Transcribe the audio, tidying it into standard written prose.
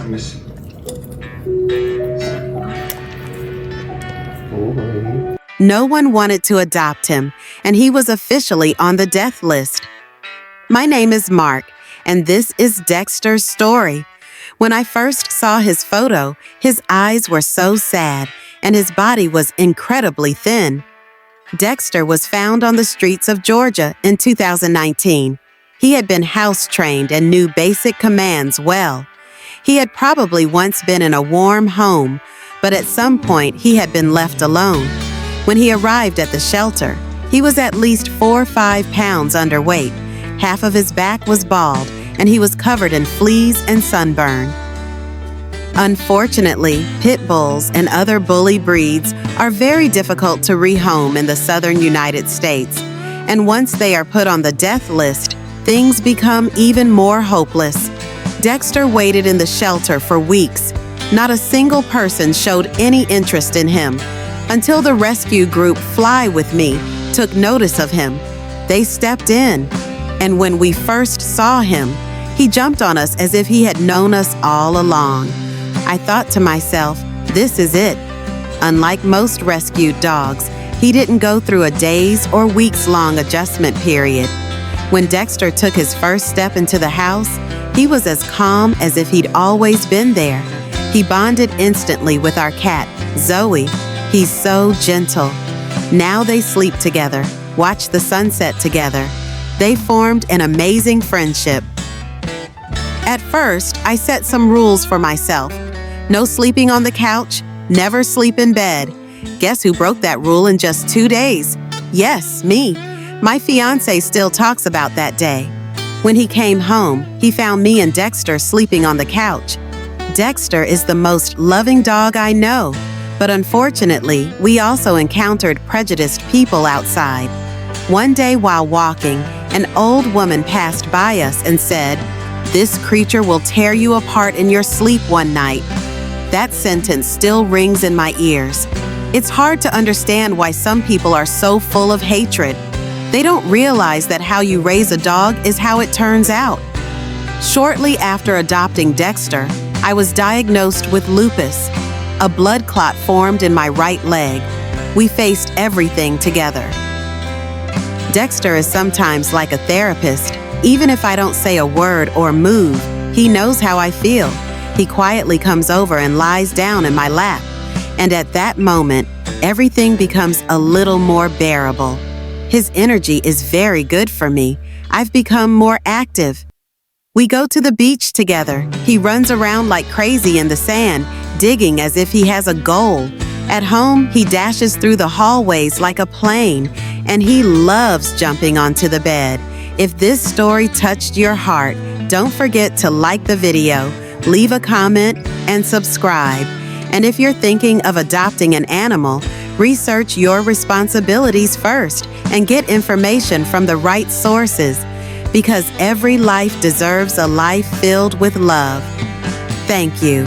I miss you. No one wanted to adopt him, and he was officially on the death list. My name is Mark, and this is Dexter's story. When I first saw his photo, his eyes were so sad, and his body was incredibly thin. Dexter was found on the streets of Georgia in 2019. He had been house-trained and knew basic commands well. He had probably once been in a warm home, but at some point he had been left alone. When he arrived at the shelter, he was at least 4 or 5 pounds underweight. Half of his back was bald, and he was covered in fleas and sunburn. Unfortunately, pit bulls and other bully breeds are very difficult to rehome in the southern United States, and once they are put on the death list, things become even more hopeless. Dexter waited in the shelter for weeks. Not a single person showed any interest in him, until the rescue group Fly With Me took notice of him. They stepped in, and when we first saw him, he jumped on us as if he had known us all along. I thought to myself, this is it. Unlike most rescued dogs, he didn't go through a days or weeks-long adjustment period. When Dexter took his first step into the house, he was as calm as if he'd always been there. He bonded instantly with our cat, Zoe. He's so gentle. Now they sleep together, watch the sunset together. They formed an amazing friendship. At first, I set some rules for myself. No sleeping on the couch, never sleep in bed. Guess who broke that rule in just 2 days? Yes, me. My fiancé still talks about that day. When he came home, he found me and Dexter sleeping on the couch. Dexter is the most loving dog I know, but unfortunately, we also encountered prejudiced people outside. One day while walking, an old woman passed by us and said, "This creature will tear you apart in your sleep one night." That sentence still rings in my ears. It's hard to understand why some people are so full of hatred. They don't realize that how you raise a dog is how it turns out. Shortly after adopting Dexter, I was diagnosed with lupus. A blood clot formed in my right leg. We faced everything together. Dexter is sometimes like a therapist. Even if I don't say a word or move, he knows how I feel. He quietly comes over and lies down in my lap. And at that moment, everything becomes a little more bearable. His energy is very good for me. I've become more active. We go to the beach together. He runs around like crazy in the sand, digging as if he has a goal. At home, he dashes through the hallways like a plane, and he loves jumping onto the bed. If this story touched your heart, don't forget to like the video, leave a comment, and subscribe. And if you're thinking of adopting an animal, research your responsibilities first and get information from the right sources, because every life deserves a life filled with love. Thank you.